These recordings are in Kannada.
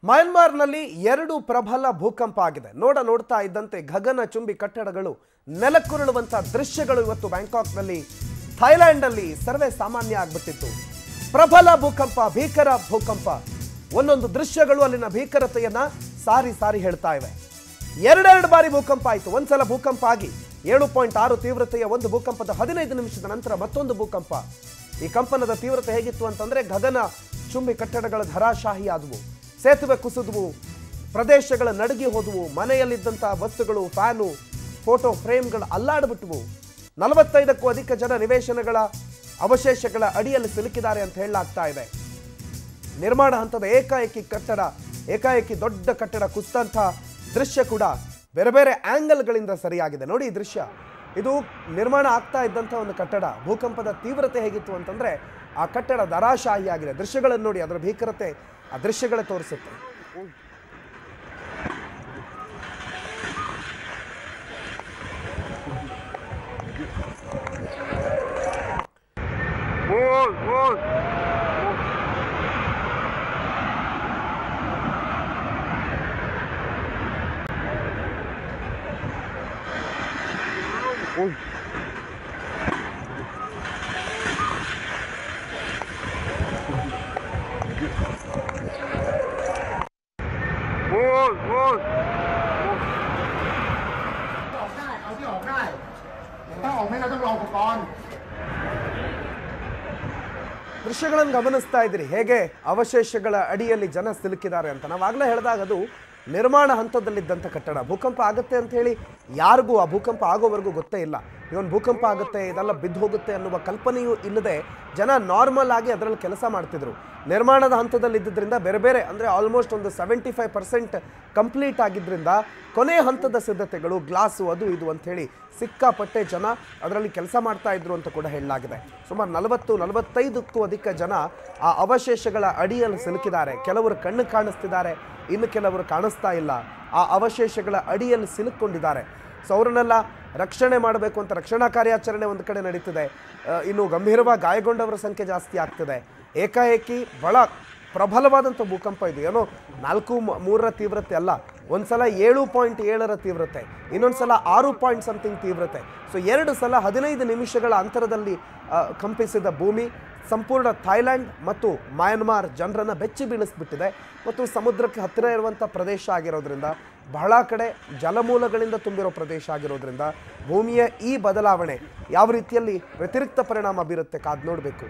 ಮಯನ್ಮಾರ್ನಲ್ಲಿ 2 ಪ್ರಬಲ ಭೂಕಂಪ ಆಗಿದೆ. ನೋಡ್ತಾ ಇದ್ದಂತೆ ಗಗನ ಚುಂಬಿ ಕಟ್ಟಡಗಳು ನೆಲಕ್ಕುರುಳುವಂತ ದೃಶ್ಯಗಳು ಇವತ್ತು ಬ್ಯಾಂಕಾಕ್ನಲ್ಲಿ ಥೈಲ್ಯಾಂಡ್ ಅಲ್ಲಿ ಸರ್ವೇ ಸಾಮಾನ್ಯ ಆಗಿಬಿಟ್ಟಿತ್ತು. ಪ್ರಬಲ ಭೂಕಂಪ, ಭೀಕರ ಭೂಕಂಪ, ಒಂದೊಂದು ದೃಶ್ಯಗಳು ಅಲ್ಲಿನ ಭೀಕರತೆಯನ್ನ ಸಾರಿ ಹೇಳ್ತಾ ಇವೆ. ಎರಡೆರಡು ಬಾರಿ ಭೂಕಂಪ ಆಯಿತು. ಒಂದ್ಸಲ ಭೂಕಂಪ ಆಗಿ 7.6 ತೀವ್ರತೆಯ ಒಂದು ಭೂಕಂಪದ 15 ನಿಮಿಷದ ನಂತರ ಮತ್ತೊಂದು ಭೂಕಂಪ. ಈ ಕಂಪನದ ತೀವ್ರತೆ ಹೇಗಿತ್ತು ಅಂತಂದ್ರೆ ಗಗನ ಚುಂಬಿ ಕಟ್ಟಡಗಳ ಧರಾಶಾಹಿ ಆದವು, ಸೇತುವೆ ಕುಸಿದವು, ಪ್ರದೇಶಗಳ ನಡುಗಿ ಹೋದವು, ಮನೆಯಲ್ಲಿದ್ದಂಥ ವಸ್ತುಗಳು, ಫ್ಯಾನು, ಫೋಟೋ ಫ್ರೇಮ್ಗಳು ಅಲ್ಲಾಡ್ಬಿಟ್ಟವು. 45ಕ್ಕೂ ಅಧಿಕ ಜನ ನಿವೇಶನಗಳ ಅವಶೇಷಗಳ ಅಡಿಯಲ್ಲಿ ಸಿಲುಕಿದ್ದಾರೆ ಅಂತ ಹೇಳಲಾಗ್ತಾ ಇದೆ. ನಿರ್ಮಾಣ ಹಂತದ ಏಕಾಏಕಿ ದೊಡ್ಡ ಕಟ್ಟಡ ಕುಸಿದಂಥ ದೃಶ್ಯ ಕೂಡ ಬೇರೆ ಬೇರೆ ಆಂಗಲ್ಗಳಿಂದ ಸರಿಯಾಗಿದೆ. ನೋಡಿ ಈ ದೃಶ್ಯ, ಇದು ನಿರ್ಮಾಣ ಆಗ್ತಾ ಇದ್ದಂಥ ಒಂದು ಕಟ್ಟಡ. ಭೂಕಂಪದ ತೀವ್ರತೆ ಹೇಗಿತ್ತು ಅಂತಂದ್ರೆ ಆ ಕಟ್ಟಡ ಧರಾಶಾಹಿ ಆಗಿದೆ. ದೃಶ್ಯಗಳನ್ನು ನೋಡಿ, ಅದರ ಭೀಕರತೆ ಆ ದೃಶ್ಯಗಳೇ ತೋರಿಸುತ್ತೆ. ದೃಶ್ಯಗಳನ್ನು ಗಮನಿಸ್ತಾ ಇದ್ದೀರಿ, ಹೇಗೆ ಅವಶೇಷಗಳ ಅಡಿಯಲ್ಲಿ ಜನ ಸಿಲುಕಿದ್ದಾರೆ ಅಂತ. ನಾವಾಗಲೇ ಹೇಳಿದಾಗ ಅದು ನಿರ್ಮಾಣ ಹಂತದಲ್ಲಿದ್ದಂಥ ಕಟ್ಟಡ. ಭೂಕಂಪ ಆಗುತ್ತೆ ಅಂತ ಹೇಳಿ ಯಾರಿಗೂ ಆ ಭೂಕಂಪ ಆಗೋವರೆಗೂ ಗೊತ್ತೇ ಇಲ್ಲ. ಇವನ್ ಭೂಕಂಪ ಆಗುತ್ತೆ, ಇದೆಲ್ಲ ಬಿದ್ದು ಹೋಗುತ್ತೆ ಅನ್ನುವ ಕಲ್ಪನೆಯೂ ಇಲ್ಲದೆ ಜನ ನಾರ್ಮಲ್ ಆಗಿ ಅದರಲ್ಲಿ ಕೆಲಸ ಮಾಡ್ತಿದ್ರು. ನಿರ್ಮಾಣದ ಹಂತದಲ್ಲಿದ್ದರಿಂದ ಬೇರೆ ಬೇರೆ ಅಂದರೆ ಆಲ್ಮೋಸ್ಟ್ ಒಂದು 75% ಕಂಪ್ಲೀಟ್ ಆಗಿದ್ದರಿಂದ ಕೊನೆಯ ಹಂತದ ಸಿದ್ಧತೆಗಳು, ಗ್ಲಾಸು, ಅದು ಇದು ಅಂಥೇಳಿ ಸಿಕ್ಕಾಪಟ್ಟೆ ಜನ ಅದರಲ್ಲಿ ಕೆಲಸ ಮಾಡ್ತಾ ಇದ್ರು ಅಂತ ಕೂಡ ಹೇಳಲಾಗಿದೆ. ಸುಮಾರು 40-45ಕ್ಕೂ ಅಧಿಕ ಜನ ಆ ಅವಶೇಷಗಳ ಅಡಿಯಲ್ಲಿ ಸಿಲುಕಿದ್ದಾರೆ. ಕೆಲವರು ಕಣ್ಣು ಕಾಣಿಸ್ತಿದ್ದಾರೆ, ಇನ್ನು ಕೆಲವರು ಕಾಣಿಸ್ತಾ ಇಲ್ಲ. ಆ ಅವಶೇಷಗಳ ಅಡಿಯಲ್ಲಿ ಸಿಲುಕೊಂಡಿದ್ದಾರೆ. ಸೊ ಅವರನ್ನೆಲ್ಲ ರಕ್ಷಣೆ ಮಾಡಬೇಕು ಅಂತ ರಕ್ಷಣಾ ಕಾರ್ಯಾಚರಣೆ ಒಂದು ಕಡೆ ನಡೀತಿದೆ. ಇನ್ನು ಗಂಭೀರವಾಗಿ ಗಾಯಗೊಂಡವರ ಸಂಖ್ಯೆ ಜಾಸ್ತಿ ಆಗ್ತಿದೆ. ಏಕಾಏಕಿ ಬಹಳ ಪ್ರಬಲವಾದಂಥ ಭೂಕಂಪ ಇದು. ಏನೋ 4.3 ತೀವ್ರತೆ ಅಲ್ಲ, ಒಂದ್ಸಲ 7.7 ತೀವ್ರತೆ, ಇನ್ನೊಂದ್ಸಲ 6 ತೀವ್ರತೆ. ಸೊ 2 ಸಲ 15 ನಿಮಿಷಗಳ ಅಂತರದಲ್ಲಿ ಕಂಪಿಸಿದ ಭೂಮಿ ಸಂಪೂರ್ಣ ಥೈಲ್ಯಾಂಡ್ ಮತ್ತು ಮಯನ್ಮಾರ್ ಜನರನ್ನು ಬೆಚ್ಚಿ ಬೀಳಿಸ್ಬಿಟ್ಟಿದೆ. ಮತ್ತು ಸಮುದ್ರಕ್ಕೆ ಹತ್ತಿರ ಇರುವಂಥ ಪ್ರದೇಶ ಆಗಿರೋದ್ರಿಂದ, ಬಹಳ ಕಡೆ ಜಲಮೂಲಗಳಿಂದ ತುಂಬಿರೋ ಪ್ರದೇಶ ಆಗಿರೋದ್ರಿಂದ ಭೂಮಿಯ ಈ ಬದಲಾವಣೆ ಯಾವ ರೀತಿಯಲ್ಲಿ ವ್ಯತಿರಿಕ್ತ ಪರಿಣಾಮ ಬೀರುತ್ತೆ ಕಾದು ನೋಡಬೇಕು.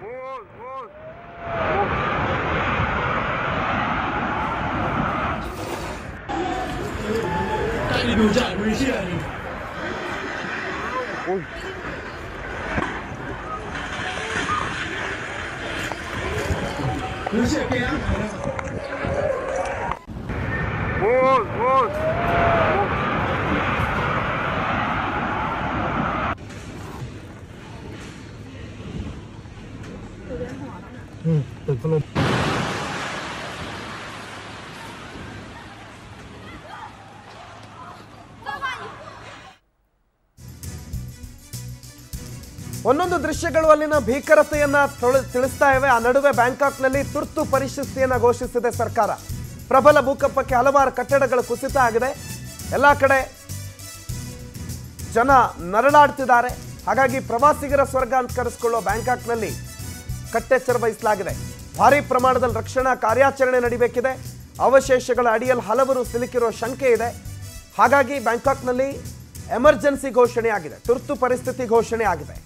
ಒಂದೊಂದು ದೃಶ್ಯಗಳು ಅಲ್ಲಿನ ಭೀಕರತೆಯನ್ನ ತಿಳಿಸ್ತಾ ಇವೆ. ಆ ನಡುವೆ ಬ್ಯಾಂಕಾಕ್ನಲ್ಲಿ ತುರ್ತು ಪರಿಸ್ಥಿತಿಯನ್ನ ಘೋಷಿಸಿದೆ ಸರ್ಕಾರ. ಪ್ರಬಲ ಭೂಕಂಪಕ್ಕೆ ಹಲವಾರು ಕಟ್ಟಡಗಳು ಕುಸಿತ ಆಗಿದೆ. ಎಲ್ಲ ಕಡೆ ಜನ ನರಳಾಡ್ತಿದ್ದಾರೆ. ಹಾಗಾಗಿ ಪ್ರವಾಸಿಗರ ಸ್ವರ್ಗ ಅಂತ ಕರೆಸಿಕೊಳ್ಳೋ ಬ್ಯಾಂಕಾಕ್ನಲ್ಲಿ ಕಟ್ಟೆಚ್ಚರ ವಹಿಸಲಾಗಿದೆ. ಭಾರಿ ಪ್ರಮಾಣದಲ್ಲಿ ರಕ್ಷಣಾ ಕಾರ್ಯಾಚರಣೆ ನಡೀಬೇಕಿದೆ. ಅವಶೇಷಗಳ ಅಡಿಯಲ್ಲಿ ಹಲವರು ಸಿಲುಕಿರೋ ಶಂಕೆ ಇದೆ. ಹಾಗಾಗಿ ಬ್ಯಾಂಕಾಕ್ನಲ್ಲಿ ಎಮರ್ಜೆನ್ಸಿ ಘೋಷಣೆ ಆಗಿದೆ, ತುರ್ತು ಪರಿಸ್ಥಿತಿ ಘೋಷಣೆ ಆಗಿದೆ.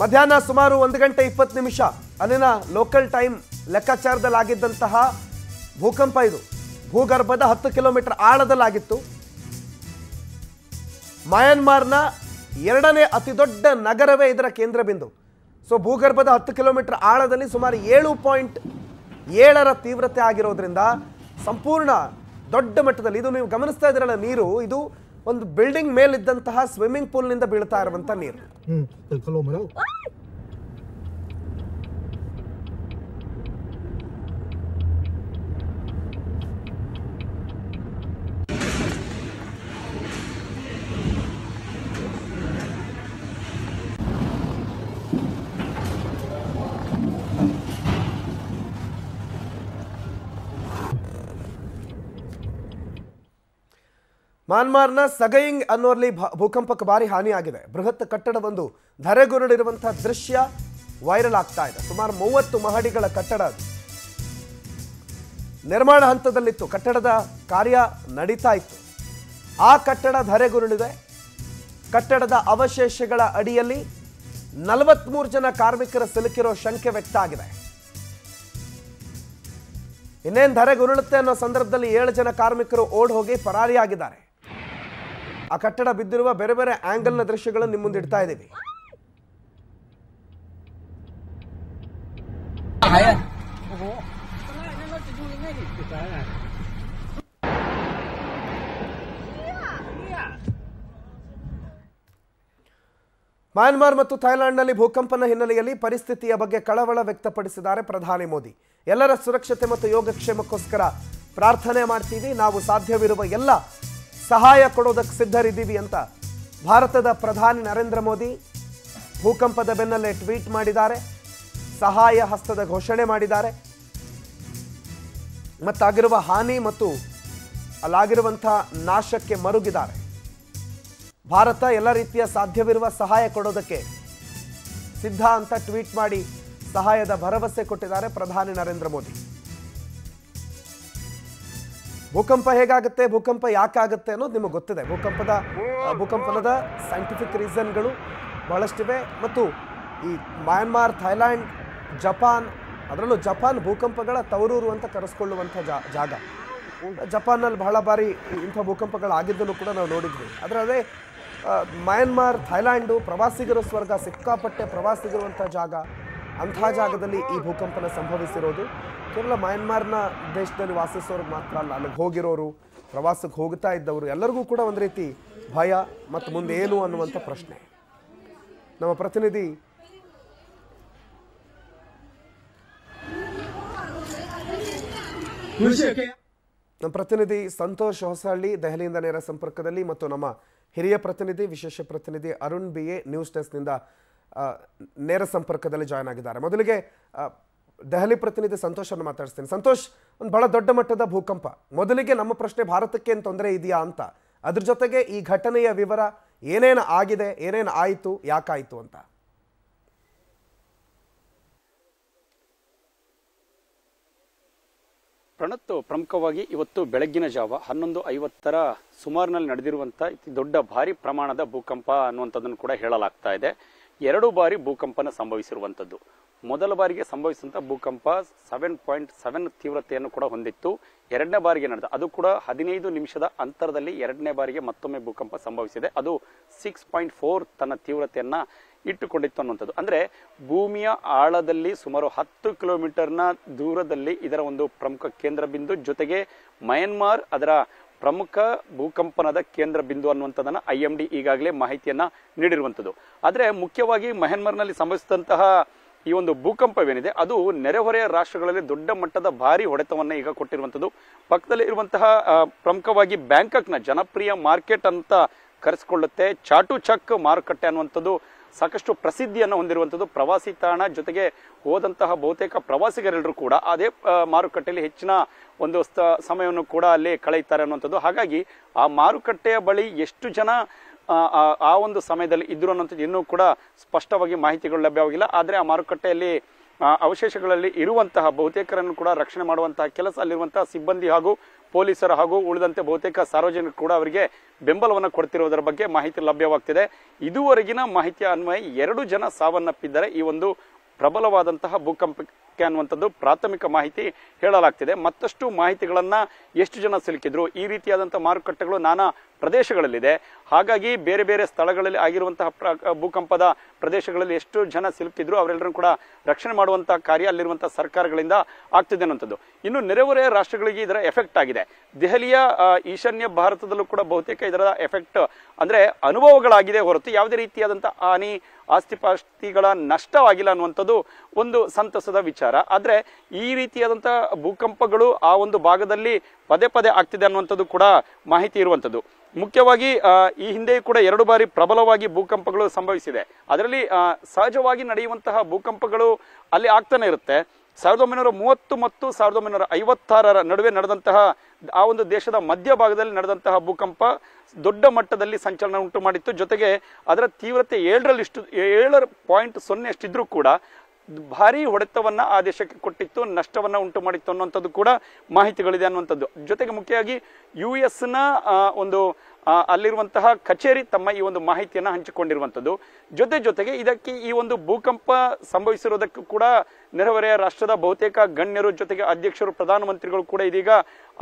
ಮಧ್ಯಾಹ್ನ ಸುಮಾರು 1 ಗಂಟೆ 20 ನಿಮಿಷ ಅಲ್ಲಿನ ಲೋಕಲ್ ಟೈಮ್ ಲೆಕ್ಕಾಚಾರದಲ್ಲಿ ಆಗಿದ್ದಂತಹ ಭೂಕಂಪ ಇದು. ಭೂಗರ್ಭದ 10 ಕಿಲೋಮೀಟರ್ ಆಳದಲ್ಲಾಗಿತ್ತು. ಮಯನ್ಮಾರ್ನ 2ನೇ ಅತಿ ದೊಡ್ಡ ನಗರವೇ ಇದರ ಕೇಂದ್ರ ಬಿಂದು. ಸೊ ಭೂಗರ್ಭದ 10 ಕಿಲೋಮೀಟರ್ ಆಳದಲ್ಲಿ ಸುಮಾರು 7.7 ತೀವ್ರತೆ ಆಗಿರೋದ್ರಿಂದ ಸಂಪೂರ್ಣ ದೊಡ್ಡ ಮಟ್ಟದಲ್ಲಿ, ಇದು ನೀವು ಗಮನಿಸ್ತಾ ಇದ್ದೀರಲ್ಲ ನೀರು, ಇದು ಒಂದು ಬಿಲ್ಡಿಂಗ್ ಮೇಲಿದ್ದಂತಹ ಸ್ವಿಮ್ಮಿಂಗ್ ಪೂಲ್ನಿಂದ ಬೀಳ್ತಾ ಇರುವಂತ ನೀರು. ಮ್ಯಾನ್ಮಾರ್ನ ಸಗಯಿಂಗ್ ಅನ್ನೋರ್ಲಿ ಭೂಕಂಪಕ್ಕೆ ಭಾರಿ ಹಾನಿಯಾಗಿದೆ. ಬೃಹತ್ ಕಟ್ಟಡವೊಂದು ಧರೆಗುರುಳಿರುವಂತಹ ದೃಶ್ಯ ವೈರಲ್ ಆಗ್ತಾ ಇದೆ. ಸುಮಾರು 30 ಮಹಡಿಗಳ ಕಟ್ಟಡ ನಿರ್ಮಾಣ ಹಂತದಲ್ಲಿತ್ತು. ಕಟ್ಟಡದ ಕಾರ್ಯ ನಡೀತಾ ಇತ್ತು. ಆ ಕಟ್ಟಡ ಧರೆಗುರುಳಿದೆ. ಕಟ್ಟಡದ ಅವಶೇಷಗಳ ಅಡಿಯಲ್ಲಿ 43 ಜನ ಕಾರ್ಮಿಕರ ಸಿಲುಕಿರೋ ಶಂಕೆ ವ್ಯಕ್ತ ಆಗಿದೆ. ಇನ್ನೇನು ಧರೆಗುರುಳುತ್ತೆ ಅನ್ನೋ ಸಂದರ್ಭದಲ್ಲಿ 7 ಜನ ಕಾರ್ಮಿಕರು ಓಡ್ ಹೋಗಿ ಪರಾರಿಯಾಗಿದ್ದಾರೆ. ಆ ಕಟ್ಟಡ ಬಿದ್ದಿರುವ ಬೇರೆ ಬೇರೆ ಆಂಗಲ್ನ ದೃಶ್ಯಗಳನ್ನು ನಿಮ್ಮ ಮುಂದೆ ಇಡ್ತಾ ಇದ್ದೀವಿ. ಮ್ಯಾನ್ಮಾರ್ ಮತ್ತು ಥೈಲ್ಯಾಂಡ್ನಲ್ಲಿ ಭೂಕಂಪನ ಹಿನ್ನೆಲೆಯಲ್ಲಿ ಪರಿಸ್ಥಿತಿಯ ಬಗ್ಗೆ ಕಳವಳ ವ್ಯಕ್ತಪಡಿಸಿದ್ದಾರೆ ಪ್ರಧಾನಿ ಮೋದಿ. ಎಲ್ಲರ ಸುರಕ್ಷತೆ ಮತ್ತು ಯೋಗಕ್ಷೇಮಕ್ಕೋಸ್ಕರ ಪ್ರಾರ್ಥನೆ ಮಾಡ್ತೀವಿ, ನಾವು ಸಾಧ್ಯವಿರುವ ಎಲ್ಲ ಸಹಾಯ ಕೊಡೋದಕ್ಕೆ ಸಿದ್ಧರಿದ್ದೀವಿ ಅಂತ ಭಾರತದ ಪ್ರಧಾನಿ ನರೇಂದ್ರ ಮೋದಿ ಭೂಕಂಪದ ಬೆನ್ನಲ್ಲೇ ಟ್ವೀಟ್ ಮಾಡಿದ್ದಾರೆ. ಸಹಾಯ ಹಸ್ತದ ಘೋಷಣೆ ಮಾಡಿದ್ದಾರೆ. ಮತ್ತಾಗಿರುವ ಹಾನಿ ಮತ್ತು ಅಲ್ಲಾಗಿರುವಂತಹ ನಾಶಕ್ಕೆ ಮರುಗಿದ್ದಾರೆ. ಭಾರತ ಎಲ್ಲ ರೀತಿಯ ಸಾಧ್ಯವಿರುವ ಸಹಾಯ ಕೊಡೋದಕ್ಕೆ ಸಿದ್ಧ ಅಂತ ಟ್ವೀಟ್ ಮಾಡಿ ಸಹಾಯದ ಭರವಸೆ ಕೊಟ್ಟಿದ್ದಾರೆ ಪ್ರಧಾನಿ ನರೇಂದ್ರ ಮೋದಿ. ಭೂಕಂಪ ಹೇಗಾಗುತ್ತೆ, ಭೂಕಂಪ ಯಾಕಾಗುತ್ತೆ ಅನ್ನೋದು ನಿಮಗೆ ಗೊತ್ತಿದೆ. ಭೂಕಂಪನದ ಸೈಂಟಿಫಿಕ್ ರೀಸನ್ಗಳು ಬಹಳಷ್ಟಿವೆ. ಮತ್ತು ಈ ಮ್ಯಾನ್ಮಾರ್, ಥೈಲ್ಯಾಂಡ್, ಜಪಾನ್, ಅದರಲ್ಲೂ ಜಪಾನ್ ಭೂಕಂಪಗಳ ತವರೂರು ಅಂತ ಕರೆಸ್ಕೊಳ್ಳುವಂಥ ಜಾಗ. ಜಪಾನ್ನಲ್ಲಿ ಬಹಳ ಬಾರಿ ಇಂಥ ಭೂಕಂಪಗಳಾಗಿದ್ದನ್ನು ಕೂಡ ನಾವು ನೋಡಿದ್ವಿ. ಆದರೆ ಅದೇ ಮ್ಯಾನ್ಮಾರ್, ಥೈಲ್ಯಾಂಡು ಪ್ರವಾಸಿಗರ ಸ್ವರ್ಗ, ಸಿಕ್ಕಾಪಟ್ಟೆ ಪ್ರವಾಸಿಗರುವಂಥ ಜಾಗ. ಅಂಥ ಜಾಗದಲ್ಲಿ ಈ ಭೂಕಂಪನ ಸಂಭವಿಸಿರೋದು. ಕೇವಲ ಮ್ಯಾನ್ಮಾರ್ನ ದೇಶದಲ್ಲಿ ವಾಸಿಸೋರಿಗೆ ಮಾತ್ರ ಅಲ್ಲ, ಅಲ್ಲಿಗೆ ಹೋಗಿರೋರು, ಪ್ರವಾಸಕ್ಕೆ ಹೋಗ್ತಾ ಇದ್ದವರು ಎಲ್ಲರಿಗೂ ಕೂಡ ಒಂದು ರೀತಿ ಭಯ ಮತ್ತು ಮುಂದೆ ಏನು ಅನ್ನುವಂಥ ಪ್ರಶ್ನೆ. ನಮ್ಮ ಪ್ರತಿನಿಧಿ ಸಂತೋಷ್ ಹೊಸಹಳ್ಳಿ ದೆಹಲಿಯಿಂದ ನೇರ ಸಂಪರ್ಕದಲ್ಲಿ ಮತ್ತು ನಮ್ಮ ಹಿರಿಯ ಪ್ರತಿನಿಧಿ, ವಿಶೇಷ ಪ್ರತಿನಿಧಿ ಅರುಣ್ BA ನ್ಯೂಸ್ ಡೆಸ್ಕ್ನಿಂದ ನೇರ ಸಂಪರ್ಕದಲ್ಲಿ ಜಾಯ್ನ್ ಆಗಿದ್ದಾರೆ. ಮೊದಲಿಗೆ ದೆಹಲಿ ಪ್ರತಿನಿಧಿ ಸಂತೋಷನ್ನು ಮಾತಾಡಿಸ್ತೀನಿ. ಸಂತೋಷ್, ಒಂದು ಬಹಳ ದೊಡ್ಡ ಮಟ್ಟದ ಭೂಕಂಪ. ಮೊದಲಿಗೆ ನಮ್ಮ ಪ್ರಶ್ನೆ, ಭಾರತಕ್ಕೆ ಏನು ತೊಂದರೆ ಇದೆಯಾ ಅಂತ. ಅದ್ರ ಜೊತೆಗೆ ಈ ಘಟನೆಯ ವಿವರ ಏನೇನು ಆಗಿದೆ, ಏನೇನು ಆಯಿತು, ಯಾಕಾಯಿತು ಅಂತ. ಪ್ರಣತ್, ಪ್ರಮುಖವಾಗಿ ಇವತ್ತು ಬೆಳಗ್ಗಿನ ಜಾವ 11:50 ಸುಮಾರಿನಲ್ಲಿ ನಡೆದಿರುವಂಥ ದೊಡ್ಡ ಭಾರಿ ಪ್ರಮಾಣದ ಭೂಕಂಪ ಅನ್ನುವಂಥದ್ದನ್ನು ಕೂಡ ಹೇಳಲಾಗ್ತಾ ಇದೆ. 2 ಬಾರಿ ಭೂಕಂಪನ ಸಂಭವಿಸಿರುವಂಥದ್ದು. ಮೊದಲ ಬಾರಿಗೆ ಸಂಭವಿಸಿದಂಥ ಭೂಕಂಪ 7.7 ತೀವ್ರತೆಯನ್ನು ಕೂಡ ಹೊಂದಿತ್ತು. 2ನೇ ಬಾರಿಗೆ ನಡೆದ, ಅದು ಕೂಡ 15 ನಿಮಿಷದ ಅಂತರದಲ್ಲಿ 2ನೇ ಬಾರಿಗೆ ಮತ್ತೊಮ್ಮೆ ಭೂಕಂಪ ಸಂಭವಿಸಿದೆ. ಅದು 6.4 ತನ್ನ ತೀವ್ರತೆಯನ್ನ ಇಟ್ಟುಕೊಂಡಿತ್ತು ಅನ್ನುವಂಥದ್ದು. ಅಂದ್ರೆ ಭೂಮಿಯ ಆಳದಲ್ಲಿ ಸುಮಾರು 10 ಕಿಲೋಮೀಟರ್ನ ದೂರದಲ್ಲಿ ಇದರ ಒಂದು ಪ್ರಮುಖ ಕೇಂದ್ರ ಬಿಂದು, ಜೊತೆಗೆ ಮಯನ್ಮಾರ್ ಅದರ ಪ್ರಮುಖ ಭೂಕಂಪನದ ಕೇಂದ್ರ ಬಿಂದು ಅನ್ನುವಂಥದ್ದನ್ನ IMD ಈಗಾಗಲೇ ಮಾಹಿತಿಯನ್ನ ನೀಡಿರುವಂಥದ್ದು. ಆದ್ರೆ ಮುಖ್ಯವಾಗಿ ಮಯನ್ಮಾರ್ನಲ್ಲಿ ಸಂಭವಿಸಿದಂತಹ ಈ ಒಂದು ಭೂಕಂಪವೇನಿದೆ ಅದು ನೆರೆಹೊರೆಯ ರಾಷ್ಟ್ರಗಳಲ್ಲಿ ದೊಡ್ಡ ಮಟ್ಟದ ಭಾರಿ ಹೊಡೆತವನ್ನ ಈಗ ಕೊಟ್ಟಿರುವಂಥದ್ದು. ಪಕ್ಕದಲ್ಲಿ ಇರುವಂತಹ ಪ್ರಮುಖವಾಗಿ ಬ್ಯಾಂಕಾಕ್ನ ಜನಪ್ರಿಯ ಮಾರ್ಕೆಟ್ ಅಂತ ಕರೆಸಿಕೊಳ್ಳುತ್ತೆ ಚಾಟುಚಕ್ ಮಾರುಕಟ್ಟೆ ಅನ್ನುವಂಥದ್ದು ಸಾಕಷ್ಟು ಪ್ರಸಿದ್ಧಿಯನ್ನು ಹೊಂದಿರುವಂಥದ್ದು. ಪ್ರವಾಸಿ ತಾಣ, ಜೊತೆಗೆ ಹೋದಂತಹ ಬಹುತೇಕ ಪ್ರವಾಸಿಗರೆಲ್ಲರೂ ಕೂಡ ಅದೇ ಮಾರುಕಟ್ಟೆಯಲ್ಲಿ ಹೆಚ್ಚಿನ ಒಂದು ಸಮಯವನ್ನು ಕೂಡ ಅಲ್ಲಿ ಕಳೆಯುತ್ತಾರೆ ಅನ್ನುವಂಥದ್ದು. ಹಾಗಾಗಿ ಆ ಮಾರುಕಟ್ಟೆಯ ಬಳಿ ಎಷ್ಟು ಜನ ಆ ಒಂದು ಸಮಯದಲ್ಲಿ ಇದ್ರು ಅನ್ನೋಂಥದ್ದು ಇನ್ನೂ ಕೂಡ ಸ್ಪಷ್ಟವಾಗಿ ಮಾಹಿತಿಗಳು ಲಭ್ಯವಾಗಿಲ್ಲ. ಆದರೆ ಆ ಮಾರುಕಟ್ಟೆಯಲ್ಲಿ ಅವಶೇಷಗಳಲ್ಲಿ ಇರುವಂತಹ ಬಹುತೇಕರನ್ನು ಕೂಡ ರಕ್ಷಣೆ ಮಾಡುವಂತಹ ಕೆಲಸ ಅಲ್ಲಿರುವಂತಹ ಸಿಬ್ಬಂದಿ ಹಾಗೂ ಪೊಲೀಸರು ಹಾಗೂ ಉಳಿದಂತೆ ಬಹುತೇಕ ಸಾರ್ವಜನಿಕರು ಕೂಡ ಅವರಿಗೆ ಬೆಂಬಲವನ್ನು ಕೊಡ್ತಿರುವುದರ ಬಗ್ಗೆ ಮಾಹಿತಿ ಲಭ್ಯವಾಗ್ತಿದೆ. ಇದುವರೆಗಿನ ಮಾಹಿತಿಯ ಅನ್ವಯ 2 ಜನ ಸಾವನ್ನಪ್ಪಿದ್ದಾರೆ ಈ ಒಂದು ಪ್ರಬಲವಾದಂತಹ ಭೂಕಂಪಕ್ಕೆ ಅನ್ನುವಂಥದ್ದು ಪ್ರಾಥಮಿಕ ಮಾಹಿತಿ ಹೇಳಲಾಗ್ತಿದೆ. ಮತ್ತಷ್ಟು ಮಾಹಿತಿಗಳನ್ನ ಎಷ್ಟು ಜನ ಸಿಲುಕಿದ್ರು, ಈ ರೀತಿಯಾದಂತಹ ಮಾರುಕಟ್ಟೆಗಳು ನಾನಾ ಪ್ರದೇಶಗಳಲ್ಲಿದೆ. ಹಾಗಾಗಿ ಬೇರೆ ಬೇರೆ ಸ್ಥಳಗಳಲ್ಲಿ ಆಗಿರುವಂತಹ ಭೂಕಂಪದ ಪ್ರದೇಶಗಳಲ್ಲಿ ಎಷ್ಟು ಜನ ಸಿಲುಕಿದ್ರು ಅವರೆಲ್ಲರೂ ಕೂಡ ರಕ್ಷಣೆ ಮಾಡುವಂತಹ ಕಾರ್ಯ ಅಲ್ಲಿರುವಂತಹ ಸರ್ಕಾರಗಳಿಂದ ಆಗ್ತಿದೆ ಅನ್ನುವಂಥದ್ದು. ಇನ್ನು ನೆರೆಹೊರೆಯ ರಾಷ್ಟ್ರಗಳಿಗೆ ಇದರ ಎಫೆಕ್ಟ್ ಆಗಿದೆ. ದೆಹಲಿಯ ಈಶಾನ್ಯ ಭಾರತದಲ್ಲೂ ಕೂಡ ಬಹುತೇಕ ಇದರ ಎಫೆಕ್ಟ್ ಅಂದ್ರೆ ಅನುಭವಗಳಾಗಿದೆ ಹೊರತು ಯಾವುದೇ ರೀತಿಯಾದಂತಹ ಹಾನಿ, ಆಸ್ತಿಪಾಸ್ತಿಗಳ ನಷ್ಟವಾಗಿಲ್ಲ ಅನ್ನುವಂಥದ್ದು ಒಂದು ಸಂತಸದ ವಿಚಾರ. ಆದ್ರೆ ಈ ರೀತಿಯಾದಂತಹ ಭೂಕಂಪಗಳು ಆ ಒಂದು ಭಾಗದಲ್ಲಿ ಪದೇ ಪದೇ ಆಗ್ತಿದೆ ಅನ್ನುವಂಥದ್ದು ಕೂಡ ಮಾಹಿತಿ ಇರುವಂಥದ್ದು. ಮುಖ್ಯವಾಗಿ ಈ ಹಿಂದೆ ಕೂಡ 2 ಬಾರಿ ಪ್ರಬಲವಾಗಿ ಭೂಕಂಪಗಳು ಸಂಭವಿಸಿದೆ. ಅದರಲ್ಲಿ ಸಹಜವಾಗಿ ನಡೆಯುವಂತಹ ಭೂಕಂಪಗಳು ಅಲ್ಲಿ ಆಗ್ತಾನೆ ಇರುತ್ತೆ. 1930 ಮತ್ತು 1956 ನಡುವೆ ನಡೆದಂತಹ ಆ ಒಂದು ದೇಶದ ಮಧ್ಯಭಾಗದಲ್ಲಿ ನಡೆದಂತಹ ಭೂಕಂಪ ದೊಡ್ಡ ಮಟ್ಟದಲ್ಲಿ ಸಂಚಲನ ಉಂಟು ಮಾಡಿತ್ತು. ಜೊತೆಗೆ ಅದರ ತೀವ್ರತೆ 7.0 ಅಷ್ಟಿದ್ರೂ ಕೂಡ ಭಾರಿ ಹೊಡೆತವನ್ನ ಆ ದೇಶಕ್ಕೆ ಕೊಟ್ಟಿತ್ತು, ನಷ್ಟವನ್ನ ಉಂಟು ಮಾಡಿತ್ತು ಅನ್ನುವಂಥದ್ದು ಕೂಡ ಮಾಹಿತಿಗಳಿದೆ ಅನ್ನುವಂಥದ್ದು. ಜೊತೆಗೆ ಮುಖ್ಯವಾಗಿ US ನ ಒಂದು ಅಲ್ಲಿರುವಂತಹ ಕಚೇರಿ ತಮ್ಮ ಈ ಒಂದು ಮಾಹಿತಿಯನ್ನ ಹಂಚಿಕೊಂಡಿರುವಂಥದ್ದು. ಜೊತೆಗೆ ಇದಕ್ಕೆ ಈ ಒಂದು ಭೂಕಂಪ ಸಂಭವಿಸಿರುವುದಕ್ಕೂ ಕೂಡ ನೆರೆಹೊರೆಯ ರಾಷ್ಟ್ರದ ಬಹುತೇಕ ಗಣ್ಯರು, ಜೊತೆಗೆ ಅಧ್ಯಕ್ಷರು, ಪ್ರಧಾನಮಂತ್ರಿಗಳು ಕೂಡ ಇದೀಗ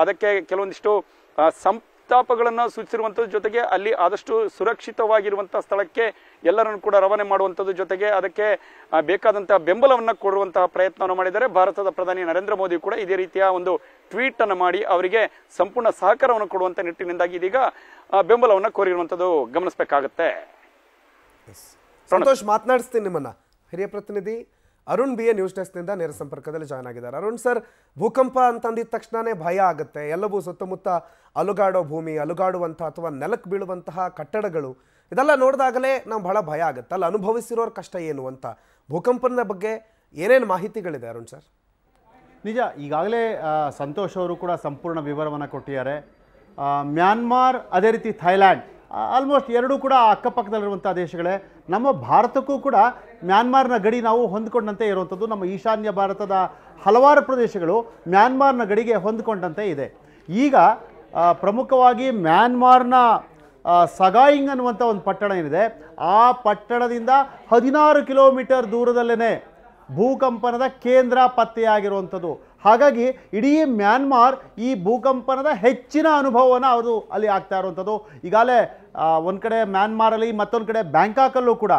ಅದಕ್ಕೆ ಕೆಲವೊಂದಿಷ್ಟು ಸಂತಾಪಗಳನ್ನ ಸೂಚಿಸಿರುವಂಥದ್ದು. ಜೊತೆಗೆ ಅಲ್ಲಿ ಆದಷ್ಟು ಸುರಕ್ಷಿತವಾಗಿರುವಂತಹ ಸ್ಥಳಕ್ಕೆ ಎಲ್ಲರನ್ನು ಕೂಡ ರವಾನೆ ಮಾಡುವಂಥದ್ದು, ಜೊತೆಗೆ ಅದಕ್ಕೆ ಬೇಕಾದಂತಹ ಬೆಂಬಲವನ್ನ ಕೊಡುವಂತಹ ಪ್ರಯತ್ನವನ್ನು ಮಾಡಿದ್ದಾರೆ. ಭಾರತದ ಪ್ರಧಾನಿ ನರೇಂದ್ರ ಮೋದಿ ಕೂಡ ಇದೇ ರೀತಿಯ ಒಂದು ಟ್ವೀಟ್ ಅನ್ನು ಮಾಡಿ ಅವರಿಗೆ ಸಂಪೂರ್ಣ ಸಹಕಾರವನ್ನು ಕೊಡುವಂತ ನಿಟ್ಟಿನಿಂದಾಗಿ ಇದೀಗ ಬೆಂಬಲವನ್ನ ಕೋರಿರುವಂಥದ್ದು ಗಮನಿಸಬೇಕಾಗುತ್ತೆ. ಸಂತೋಷ್, ಮಾತನಾಡಿಸ್ತೀನಿ ನಿಮ್ಮನ್ನ. ಹಿರಿಯ ಪ್ರತಿನಿಧಿ ಅರುಣ್ BA ನ್ಯೂಸ್ ಡೆಸ್ಕ್ನಿಂದ ನೇರ ಸಂಪರ್ಕದಲ್ಲಿ ಜಾಯ್ನ್ ಆಗಿದ್ದಾರೆ. ಅರುಣ್ ಸರ್, ಭೂಕಂಪ ಅಂತಂದಿದ ತಕ್ಷಣನೇ ಭಯ ಆಗುತ್ತೆ. ಎಲ್ಲವೂ ಸುತ್ತಮುತ್ತ ಅಲುಗಾಡೋ ಭೂಮಿ, ಅಲುಗಾಡುವಂತಹ ಅಥವಾ ನೆಲಕ್ಕೆ ಬೀಳುವಂತಹ ಕಟ್ಟಡಗಳು, ಇದೆಲ್ಲ ನೋಡಿದಾಗಲೇ ನಾವು ಬಹಳ ಭಯ ಆಗುತ್ತೆ. ಅಲ್ಲಿ ಅನುಭವಿಸಿರೋರ ಕಷ್ಟ ಏನು ಅಂತ, ಭೂಕಂಪದ ಬಗ್ಗೆ ಏನೇನು ಮಾಹಿತಿಗಳಿದೆ ಅರುಣ್ ಸರ್? ನಿಜ, ಈಗಾಗಲೇ ಸಂತೋಷ್ ಅವರು ಕೂಡ ಸಂಪೂರ್ಣ ವಿವರವನ್ನು ಕೊಟ್ಟಿದ್ದಾರೆ. ಮ್ಯಾನ್ಮಾರ್, ಅದೇ ರೀತಿ ಥೈಲ್ಯಾಂಡ್, ಆಲ್ಮೋಸ್ಟ್ ಎರಡೂ ಕೂಡ ಅಕ್ಕಪಕ್ಕದಲ್ಲಿರುವಂಥ ದೇಶಗಳೇ. ನಮ್ಮ ಭಾರತಕ್ಕೂ ಕೂಡ ಮ್ಯಾನ್ಮಾರ್ನ ಗಡಿ ನಾವು ಹೊಂದಿಕೊಂಡಂತೆ ಇರುವಂಥದ್ದು. ನಮ್ಮ ಈಶಾನ್ಯ ಭಾರತದ ಹಲವಾರು ಪ್ರದೇಶಗಳು ಮ್ಯಾನ್ಮಾರ್ನ ಗಡಿಗೆ ಹೊಂದಿಕೊಂಡಂತೆ ಇದೆ. ಈಗ ಪ್ರಮುಖವಾಗಿ ಮ್ಯಾನ್ಮಾರ್ನ ಸಗಾಯಿಂಗ್ ಅನ್ನುವಂಥ ಒಂದು ಪಟ್ಟಣ ಏನಿದೆ, ಆ ಪಟ್ಟಣದಿಂದ 16 ಕಿಲೋಮೀಟರ್ ದೂರದಲ್ಲೇ ಭೂಕಂಪನದ ಕೇಂದ್ರ ಪತ್ತೆಯಾಗಿರುವಂಥದ್ದು. ಹಾಗಾಗಿ ಇಡೀ ಮ್ಯಾನ್ಮಾರ್ ಈ ಭೂಕಂಪನದ ಹೆಚ್ಚಿನ ಅನುಭವವನ್ನು ಅವರು ಅಲ್ಲಿ ಆಗ್ತಾ ಇರುವಂಥದ್ದು. ಈಗಾಗಲೇ ಒಂದು ಕಡೆ ಮ್ಯಾನ್ಮಾರಲ್ಲಿ, ಮತ್ತೊಂದು ಕಡೆ ಬ್ಯಾಂಕಾಕಲ್ಲೂ ಕೂಡ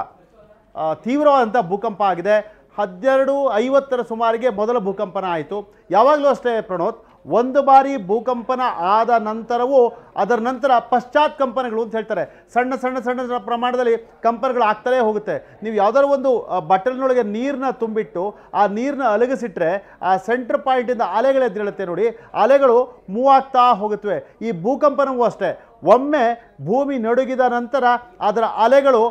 ತೀವ್ರವಾದಂಥ ಭೂಕಂಪ ಆಗಿದೆ. 12:50 ಸುಮಾರಿಗೆ ಮೊದಲ ಭೂಕಂಪನ ಆಯಿತು. ಯಾವಾಗಲೂ ಅಷ್ಟೇ ಪ್ರಣೋತ್, ಒಂದು ಬಾರಿ ಭೂಕಂಪನ ಆದ ನಂತರವೂ ಅದರ ನಂತರ ಪಶ್ಚಾತ್ ಕಂಪನಗಳು ಅಂತ ಹೇಳ್ತಾರೆ. ಸಣ್ಣ ಸಣ್ಣ ಸಣ್ಣ ಪ್ರಮಾಣದಲ್ಲಿ ಕಂಪನಗಳು ಆಗ್ತಲೇ ಹೋಗುತ್ತೆ. ನೀವು ಯಾವುದಾದ್ರು ಒಂದು ಬಟ್ಟಲಿನೊಳಗೆ ನೀರನ್ನ ತುಂಬಿಟ್ಟು ಆ ನೀರನ್ನ ಅಲಗಿಸಿಟ್ರೆ ಆ ಸೆಂಟ್ರ್ ಪಾಯಿಂಟಿಂದ ಅಲೆಗಳು ಎದ್ದೇಳುತ್ತೆ ನೋಡಿ, ಅಲೆಗಳು ಮೂವ್ ಆಗ್ತಾ ಹೋಗುತ್ತವೆ. ಈ ಭೂಕಂಪನವೂ ಅಷ್ಟೇ, ಒಮ್ಮೆ ಭೂಮಿ ನಡುಗಿದ ನಂತರ ಅದರ ಅಲೆಗಳು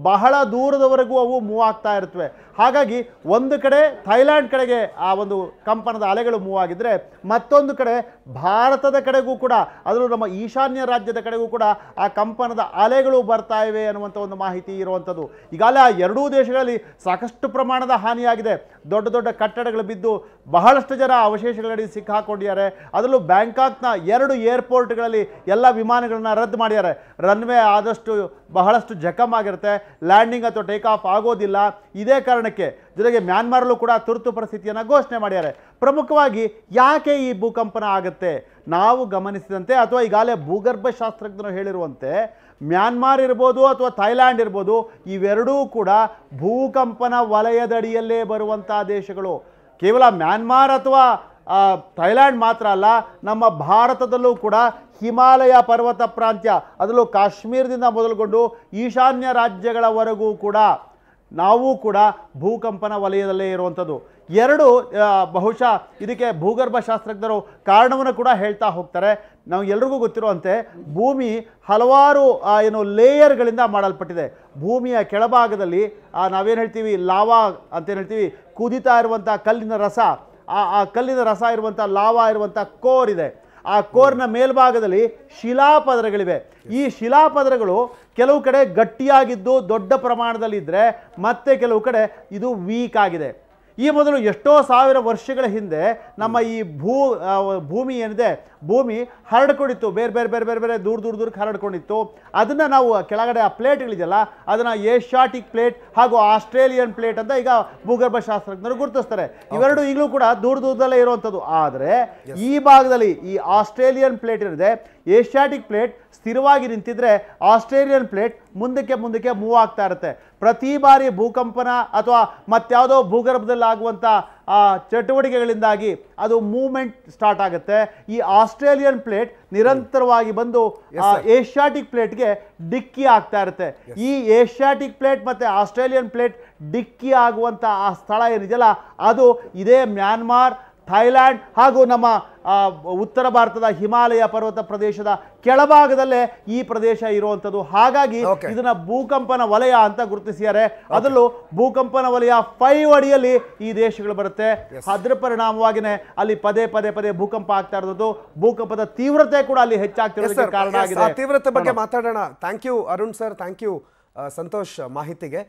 ಬಹಳ ದೂರದವರೆಗೂ ಅವು ಮೂವ್ ಆಗ್ತಾ ಇರುತ್ತವೆ. ಹಾಗಾಗಿ ಒಂದು ಕಡೆ ಥೈಲ್ಯಾಂಡ್ ಕಡೆಗೆ ಆ ಒಂದು ಕಂಪನದ ಅಲೆಗಳು ಮೂವ್ ಆಗಿದ್ರೆ, ಮತ್ತೊಂದು ಕಡೆ ಭಾರತದ ಕಡೆಗೂ ಕೂಡ, ಅದರಲ್ಲೂ ನಮ್ಮ ಈಶಾನ್ಯ ರಾಜ್ಯದ ಕಡೆಗೂ ಕೂಡ ಆ ಕಂಪನದ ಅಲೆಗಳು ಬರ್ತಾ ಇವೆ ಅನ್ನುವಂಥ ಒಂದು ಮಾಹಿತಿ ಇರುವಂಥದ್ದು. ಈಗಾಗಲೇ ಆ ಎರಡೂ ದೇಶಗಳಲ್ಲಿ ಸಾಕಷ್ಟು ಪ್ರಮಾಣದ ಹಾನಿಯಾಗಿದೆ. ದೊಡ್ಡ ದೊಡ್ಡ ಕಟ್ಟಡಗಳು ಬಿದ್ದು ಬಹಳಷ್ಟು ಜನ ಅವಶೇಷಗಳಡಿ ಸಿಕ್ಕಾಕೊಂಡಿದ್ದಾರೆ. ಅದರಲ್ಲೂ ಬ್ಯಾಂಕಾಕ್ನ 2 ಏರ್ಪೋರ್ಟ್ಗಳಲ್ಲಿ ಎಲ್ಲ ವಿಮಾನಗಳನ್ನ ರದ್ದು ಮಾಡಿದ್ದಾರೆ. ರನ್ವೇ ಆದಷ್ಟು ಬಹಳಷ್ಟು ಜಖಮ್ ಆಗಿರುತ್ತೆ, ಲ್ಯಾಂಡಿಂಗ್ ಅಥವಾ ಟೇಕ್ ಆಫ್ ಆಗೋದಿಲ್ಲ. ಇದೇ ಕಾರಣಕ್ಕೆ ಜೊತೆಗೆ ಮ್ಯಾನ್ಮಾರಲ್ಲೂ ಕೂಡ ತುರ್ತು ಪರಿಸ್ಥಿತಿಯನ್ನು ಘೋಷಣೆ ಮಾಡಿದ್ದಾರೆ. ಪ್ರಮುಖವಾಗಿ ಯಾಕೆ ಈ ಭೂಕಂಪನ ಆಗುತ್ತೆ, ನಾವು ಗಮನಿಸಿದಂತೆ ಅಥವಾ ಈಗಾಗಲೇ ಭೂಗರ್ಭ ಶಾಸ್ತ್ರಜ್ಞರು ಹೇಳಿರುವಂತೆ ಮ್ಯಾನ್ಮಾರ್ ಇರ್ಬೋದು ಅಥವಾ ಥೈಲ್ಯಾಂಡ್ ಇರ್ಬೋದು, ಇವೆರಡೂ ಕೂಡ ಭೂಕಂಪನ ವಲಯದಡಿಯಲ್ಲೇ ಬರುವಂಥ ದೇಶಗಳು. ಕೇವಲ ಮ್ಯಾನ್ಮಾರ್ ಅಥವಾ ಥೈಲ್ಯಾಂಡ್ ಮಾತ್ರ ಅಲ್ಲ, ನಮ್ಮ ಭಾರತದಲ್ಲೂ ಕೂಡ ಹಿಮಾಲಯ ಪರ್ವತ ಪ್ರಾಂತ್ಯ, ಅದರಲ್ಲೂ ಕಾಶ್ಮೀರದಿಂದ ಮೊದಲುಗೊಂಡು ಈಶಾನ್ಯ ರಾಜ್ಯಗಳವರೆಗೂ ಕೂಡ ನಾವು ಕೂಡ ಭೂಕಂಪನ ವಲಯದಲ್ಲೇ ಇರುವಂಥದ್ದು. ಎರಡು ಬಹುಶಃ ಇದಕ್ಕೆ ಭೂಗರ್ಭ ಶಾಸ್ತ್ರಜ್ಞರು ಕಾರಣವನ್ನು ಕೂಡ ಹೇಳ್ತಾ ಹೋಗ್ತಾರೆ. ನಾವು ಎಲ್ರಿಗೂ ಗೊತ್ತಿರುವಂತೆ ಭೂಮಿ ಹಲವಾರು ಲೇಯರ್ಗಳಿಂದ ಮಾಡಲ್ಪಟ್ಟಿದೆ. ಭೂಮಿಯ ಕೆಳಭಾಗದಲ್ಲಿ ನಾವೇನು ಹೇಳ್ತೀವಿ ಲಾವಾ ಅಂತೇನು ಹೇಳ್ತೀವಿ, ಕುದಿತಾ ಇರುವಂಥ ಕಲ್ಲಿನ ರಸ, ಆ ಕಲ್ಲಿನ ರಸ ಇರುವಂಥ ಲಾವಾ ಇರುವಂಥ ಕೋರ್ ಇದೆ. ಆ ಕೋರ್ನ ಮೇಲ್ಭಾಗದಲ್ಲಿ ಶಿಲಾಪದರಗಳಿವೆ. ಈ ಶಿಲಾಪದರಗಳು ಕೆಲವು ಕಡೆ ಗಟ್ಟಿಯಾಗಿದ್ದು ದೊಡ್ಡ ಪ್ರಮಾಣದಲ್ಲಿದ್ದರೆ, ಮತ್ತೆ ಕೆಲವು ಕಡೆ ಇದು ವೀಕ್ ಆಗಿದೆ. ಈ ಮೊದಲು ಎಷ್ಟೋ ಸಾವಿರ ವರ್ಷಗಳ ಹಿಂದೆ ನಮ್ಮ ಈ ಭೂಮಿ ಏನಿದೆ, ಭೂಮಿ ಹರಡ್ಕೊಂಡಿತ್ತು, ಬೇರೆ ಬೇರೆ ಬೇರೆ ಬೇರೆ ಬೇರೆ ದೂರ ದೂರ ದೂರಕ್ಕೆ ಹರಡ್ಕೊಂಡಿತ್ತು. ಅದನ್ನು ನಾವು ಕೆಳಗಡೆ ಆ ಪ್ಲೇಟ್ಗಳಿದೆಯಲ್ಲ, ಅದನ್ನು ಏಷ್ಯಾಟಿಕ್ ಪ್ಲೇಟ್ ಹಾಗೂ ಆಸ್ಟ್ರೇಲಿಯನ್ ಪ್ಲೇಟ್ ಅಂತ ಈಗ ಭೂಗರ್ಭ ಶಾಸ್ತ್ರಜ್ಞರು ಗುರುತಿಸ್ತಾರೆ. ಇವೆರಡು ಈಗಲೂ ಕೂಡ ದೂರ ದೂರದಲ್ಲೇ ಇರುವಂಥದ್ದು. ಆದರೆ ಈ ಭಾಗದಲ್ಲಿ ಈ ಆಸ್ಟ್ರೇಲಿಯನ್ ಪ್ಲೇಟ್ ಏನಿದೆ, ಏಷ್ಯಾಟಿಕ್ ಪ್ಲೇಟ್ ಸ್ಥಿರವಾಗಿ ನಿಂತಿದ್ರೆ ಆಸ್ಟ್ರೇಲಿಯನ್ ಪ್ಲೇಟ್ ಮುಂದಕ್ಕೆ ಮುಂದಕ್ಕೆ ಮೂವ್ ಆಗ್ತಾ ಇರುತ್ತೆ. ಪ್ರತಿ ಬಾರಿ ಭೂಕಂಪನ ಅಥವಾ ಮತ್ಯಾವುದೋ ಭೂಗರ್ಭದಲ್ಲಿ ಆಗುವಂಥ ಚಟುವಟಿಕೆಗಳಿಂದಾಗಿ ಅದು ಮೂವ್ಮೆಂಟ್ ಸ್ಟಾರ್ಟ್ ಆಗುತ್ತೆ. ಈ ಆಸ್ಟ್ರೇಲಿಯನ್ ಪ್ಲೇಟ್ ನಿರಂತರವಾಗಿ ಬಂದು ಏಷ್ಯಾಟಿಕ್ ಪ್ಲೇಟ್ಗೆ ಡಿಕ್ಕಿ ಆಗ್ತಾ ಇರುತ್ತೆ. ಈ ಏಷ್ಯಾಟಿಕ್ ಪ್ಲೇಟ್ ಮತ್ತು ಆಸ್ಟ್ರೇಲಿಯನ್ ಪ್ಲೇಟ್ ಡಿಕ್ಕಿ ಆಗುವಂಥ ಆ ಸ್ಥಳ ಏನಿದೆಯಲ್ಲ, ಅದು ಇದೇ ಮ್ಯಾನ್ಮಾರ್ ಥೈಲ್ಯಾಂಡ್ ಹಾಗೂ ನಮ್ಮ ಉತ್ತರ ಭಾರತದ ಹಿಮಾಲಯ ಪರ್ವತ ಪ್ರದೇಶದ ಕೆಳಭಾಗದಲ್ಲೇ ಈ ಪ್ರದೇಶ ಇರುವಂಥದ್ದು. ಹಾಗಾಗಿ ಇದನ್ನ ಭೂಕಂಪನ ವಲಯ ಅಂತ ಗುರುತಿಸಿದ್ದಾರೆ. ಅದರಲ್ಲೂ ಭೂಕಂಪನ ವಲಯ 5 ಅಡಿಯಲ್ಲಿ ಈ ದೇಶಗಳು ಬರುತ್ತೆ. ಅದರ ಪರಿಣಾಮವಾಗಿನೇ ಅಲ್ಲಿ ಪದೇ ಪದೇ ಪದೇ ಭೂಕಂಪ ಆಗ್ತಾ ಇರೋದು, ಭೂಕಂಪದ ತೀವ್ರತೆ ಕೂಡ ಅಲ್ಲಿ ಹೆಚ್ಚಾಗ್ತಿರೋದಕ್ಕೆ ಕಾರಣ ಆಗಿದೆ. ತೀವ್ರತೆ ಬಗ್ಗೆ ಮಾತಾಡೋಣ. Thank you Arun sir, thank you Santosh ಮಾಹಿತಿಗೆ.